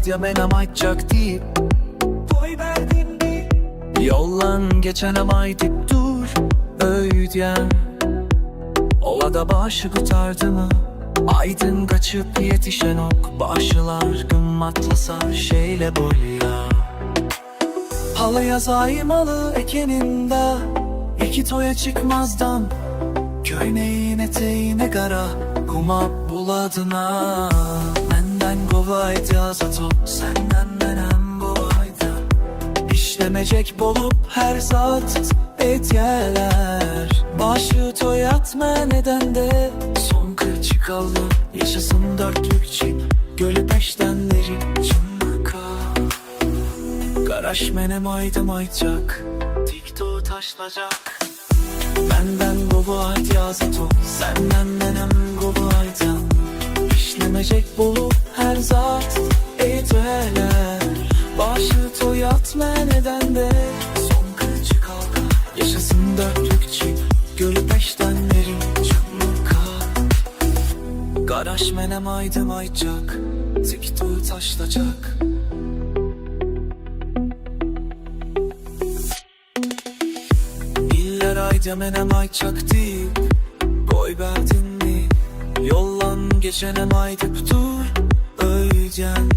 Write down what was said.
ayda menem aytacak deyip boy verdin mi? Yollan geçenem aydıp dur öğüdyen. Ola da başı kurtardı mı? Aydın kaçıp yetişen ok, başılar gımmatlasa şeyle bolya. Halıya zaymalı ekeninde, iki toya çıkmazdan köyneğin eteğine kara kuma buladına. Menden kovaydı azato, senden menem kovaydı. İşlemecek bolup her zat etyeler. Başı toyatma neden de son kırçı kaldı. Yaşasın dörtlükçi gölü peştenleri çımka. Garaş menem aydım aytacak, tikto taşlacak. Benden gobu ayt yazato, senden menem gobu aydan. İşlemecek bulup her zat etyeler. Başı toyatma neden de son kırçı kaldı. Yaşasın dörtlükçi gölü peştenleri çımka. Garaş menem aydım aytacak, tikto taşlacak. Ayda menem aytacak deyip boy verdin mi? Yollan geçenem aydıp dur öğüdyen.